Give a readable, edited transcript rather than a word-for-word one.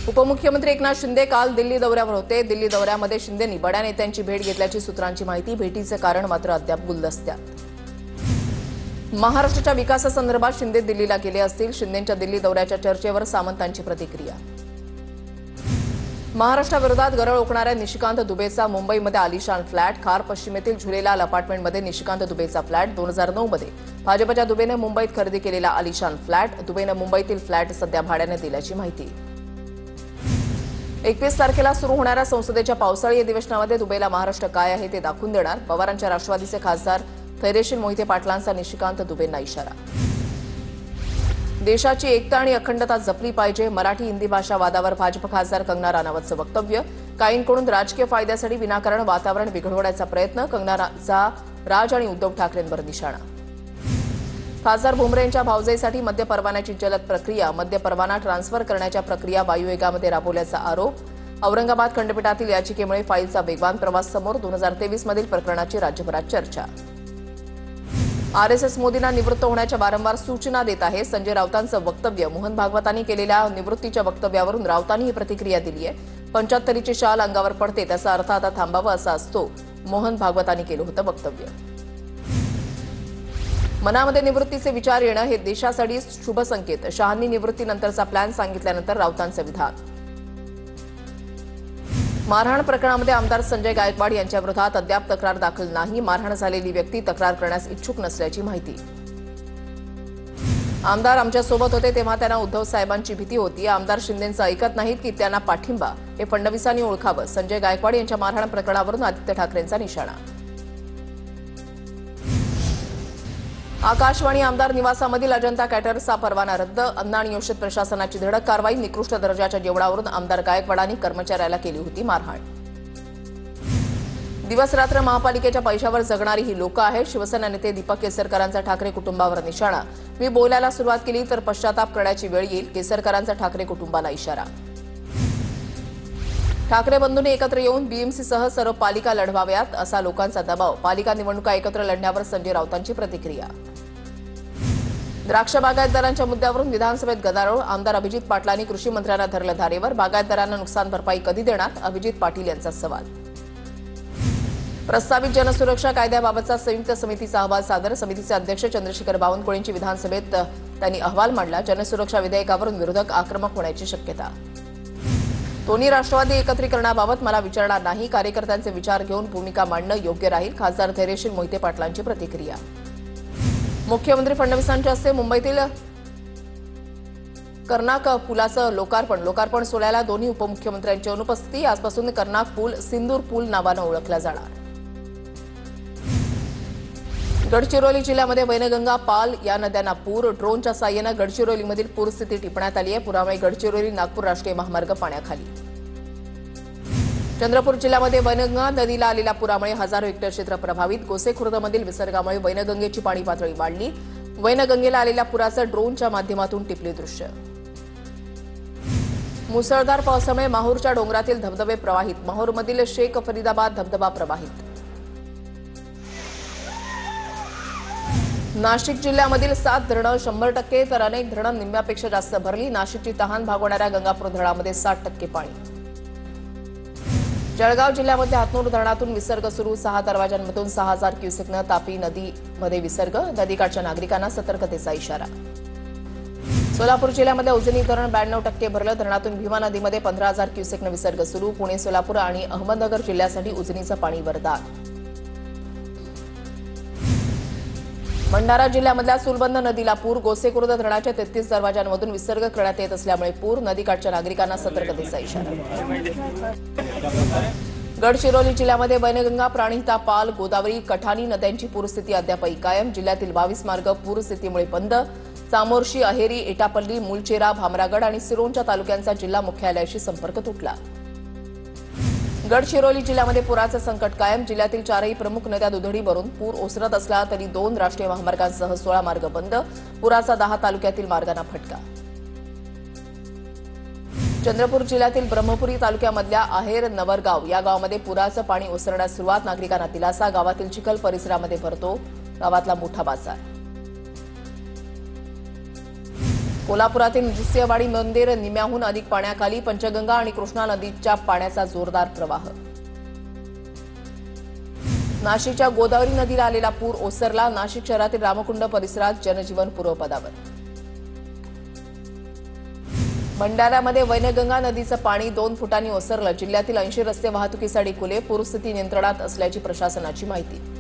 उपमुख्यमंत्री एकनाथ शिंदे काल दिल्ली दौऱ्यावर होते। दिल्ली दौऱ्यामध्ये शिंदेंनी बड्या नेत्यांची भेट घेतल्याची सूत्रांची माहिती। भेटीचे कारण मात्र अद्याप गुलदस्त्यात। महाराष्ट्राच्या विकासासंदर्भात शिंदे दिल्लीला गेले असतील। शिंदेंच्या दिल्ली दौऱ्याच्या चर्चेवर सामंतांची प्रतिक्रिया। महाराष्ट्राविरोधात गरळ ओकणाऱ्या निशिकांत दुबेचा मुंबईमध्ये आलिशान फ्लॅट। खार पश्चिमेतील झुलेलाल अपार्टमेंटमध्ये निशिकांत दुबेचा फ्लॅट। 2009 मध्ये भाजपच्या दुबेने मुंबईत खरेदी केलेला आलिशान फ्लॅट। दुबेने मुंबईतील फ्लॅट सध्या भाड्याने दिल्याची माहिती। 21 तारखेला सुरू होणाऱ्या संसदेच्या पावसाळी अधिवेशनामध्ये दुबेला महाराष्ट्र काय आहे ते दाखवून देणार। पवारांच्या राष्ट्रवादीचे खासदार धैर्यशील मोहिते पाटलांचा निशिकांत दुबेंना इशारा। देशाची एकता आणि अखंडता जपली पाहिजे। मराठी हिंदी भाषा वादावर भाजप खासदार कंगना राणावतचं वक्तव्य। काहींकडून राजकीय फायद्यासाठी विनाकारण वातावरण बिघडवण्याचा प्रयत्न। कंगनाचा राज आणि उद्धव ठाकरेंवर निशाणा। खासदार भुमरे यांच्या भावजाईसाठी मद्य परवान्याची जलद प्रक्रिया। मद्य परवाना ट्रान्सफर करण्याच्या प्रक्रिया वायुवेगामध्ये राबवल्याचा आरोप। औरंगाबाद खंडपीठातील याचिकेमुळे फाईलचा वेगवान प्रवास समोर। 2023 मधील प्रकरणाची राज्यभरात चर्चा। आरएसएस मोदींना निवृत्त होण्याच्या वारंवार सूचना देत आहे। संजय राऊतांचं वक्तव्य। मोहन भागवतांनी केलेल्या निवृत्तीच्या वक्तव्यावरून राऊतांनी ही प्रतिक्रिया दिली आहे। 75ची शाल अंगावर पडते त्याचा अर्थ आता थांबावा असा असतो। मोहन भागवतांनी केलं होतं वक्तव्य। मनामध्ये निवृत्तीचे विचार येणं हे देशासाठी शुभ संकेत। शहांनी निवृत्तीनंतरचा प्लॅन सांगितल्यानंतर राऊतांचं विधान। मारहाण प्रकरणामध्ये आमदार संजय गायकवाड यांच्या विरोधात अद्याप तक्रार दाखल नाही। मारहाण झालेली व्यक्ती तक्रार करण्यास इच्छुक नसल्याची माहिती। आमदार आमच्यासोबत होते तेव्हा त्यांना उद्धव साहेबांची भीती होती। आमदार शिंदेंचं ऐकत नाहीत की त्यांना पाठिंबा हे फडणवीसांनी ओळखावं। संजय गायकवाड यांच्या मारहाण प्रकरणावरून आदित्य ठाकरेंचा निशाणा। आकाशवाणी आमदार निवासामधील अजंता कॅटर्सचा परवाना रद्द। अन्न आणि औषध प्रशासनाची धडक कारवाई। निकृष्ट दर्जाच्या जेवणावरून आमदार गायकवाडांनी कर्मचाऱ्याला केली होती मारहाण। दिवस रात्र महापालिकेच्या पैशावर जगणारी ही लोक आहेत। शिवसेना नेते दीपक केसरकरांचा ठाकरे कुटुंबावर निशाणा। मी बोलायला सुरुवात केली तर पश्चाताप करण्याची वेळ येईल। केसरकरांचा ठाकरे कुटुंबाला इशारा। ठाकरे बंधूंनी एकत्र येऊन बीएमसीसह सर्व पालिका लढवाव्यात असा लोकांचा दबाव। पालिका निवडणुका एकत्र लढण्यावर संजय राऊतांची प्रतिक्रिया। द्राक्ष बागायतदारांच्या मुद्द्यावरून विधानसभेत गदारोळ। आमदार अभिजित पाटलांनी कृषी मंत्र्यांना धरलं धारेवर। बागायतदारांना नुकसान भरपाई कधी देणार अभिजित पाटील यांचा सवाल। प्रस्तावित जनसुरक्षा कायद्याबाबतचा संयुक्त समितीचा अहवाल सादर। समितीचे अध्यक्ष चंद्रशेखर बावनकुळेंची विधानसभेत त्यांनी अहवाल मांडला। जनसुरक्षा विधेयकावरून विरोधक आक्रमक होण्याची शक्यता। दोन्ही राष्ट्रवादी एकत्रीकरणाबाबत मला विचारणार नाही। कार्यकर्त्यांचे विचार घेऊन भूमिका मांडणं योग्य राहील। खासदार धैर्यशील मोहिते पाटलांची प्रतिक्रिया। मुख्यमंत्री फडणवीसांच्या हस्ते मुंबईतील कर्नाक पुलाचं लोकार्पण सोहळ्याला दोन्ही उपमुख्यमंत्र्यांची अनुपस्थिती। आजपासून कर्नाक पूल सिंदूर पूल नावानं ओळखला जाणार। गडचिरोली जिल्ह्यामध्ये वैनगंगा पाल या नद्यांना पूर। ड्रोनच्या साह्यानं गडचिरोलीमधील पूरस्थिती टिपण्यात आली आहे। पुरामुळे गडचिरोली नागपूर राष्ट्रीय महामार्ग पाण्याखाली। चंद्रपूर जिल्ह्यामध्ये वैनगंगा नदीला आलेल्या पुरामुळे हजारो हेक्टर क्षेत्र प्रभावित। गोसेखुर्दमधील विसर्गामुळे वैनगंगेची पाणी पातळी वाढली। वैनगंगेला आलेल्या पुराचं ड्रोनच्या माध्यमातून टिपले दृश्य। मुसळधार पावसामुळे माहूरच्या डोंगरातील धबधबे प्रवाहित। माहूरमधील शेख फरीदाबाद धबधबा प्रवाहित। नाशिक जिल्ह्यामधील 7 धरणं 100% तर अनेक धरणं निम्म्यापेक्षा जास्त भरली। नाशिकची तहान भागवणाऱ्या गंगापूर धरणामध्ये 60% पाणी। जळगाव जिल्ह्यामध्ये हातनूर धरणातून विसर्ग सुरू। 6 दरवाजांमधून 6000 क्युसेकनं तापी नदीमध्ये विसर्ग। नदीकाठच्या नागरिकांना सतर्कतेचा इशारा। सोलापूर जिल्ह्यामध्ये उजनी धरण 92% भरलं। धरणातून भीमा नदीमध्ये 15000 क्युसेकनं विसर्ग सुरू। पुणे सोलापूर आणि अहमदनगर जिल्ह्यासाठी उजनीचं पाणी वरदान। भंडारा जिल्ह्यामधल्या सुलबंद नदीला पूर। गोसेखुर्द धरणाच्या 33 दरवाजांमधून विसर्ग करण्यात येत असल्यामुळे पूर। नदीकाठच्या नागरिकांना सतर्कतेचा इशारा। गडचिरोली जिल्ह्यामध्ये वैनगंगा प्राणहिता पाल गोदावरी कठाणी नद्यांची पूरस्थिती अद्यापही कायम। जिल्ह्यातील 22 मार्ग पूरस्थितीमुळे बंद। चामोर्शी अहेरी एटापल्ली मुलचेरा भामरागड आणि सिरोंचा तालुक्यांचा जिल्हा मुख्यालयाशी संपर्क तुटला। गडचिरोली जिल्ह्यामध्ये पुराचं संकट कायम। जिल्ह्यातील 4ही प्रमुख नद्या दुधडी भरून पूर ओसरत असला तरी 2 राष्ट्रीय महामार्गांसह 16 मार्ग बंद। पुराचा 10 तालुक्यातील मार्गांना फटका। चंद्रपूर जिल्ह्यातील ब्रह्मपुरी तालुक्यामधल्या आहेर नवरगाव या गावामध्ये पुराचं पाणी ओसरण्यास सुरुवात। नागरिकांना दिलासा। गावातील चिखल परिसरामध्ये भरतो गावातला मोठा बाजार। कोल्हापुरातील नृसिंहवाडी मंदिर निम्म्याहून अधिक पाण्याखाली, पंचगंगा आणि कृष्णा नदीच्या पाण्याचा जोरदार प्रवाह. नाशिकच्या गोदावरी नदीला आलेला पूर ओसरला, नाशिक शहरातील रामकुंड परिसरात जनजीवन पूर्वपदावर. भंडाऱ्यामध्ये वैनगंगा नदीचं पाणी 2 फुटांनी ओसरलं, जिल्ह्यातील 80 रस्ते वाहतुकीसाठी खुले, पूरस्थिती नियंत्रणात असल्याची प्रशासनाची माहिती.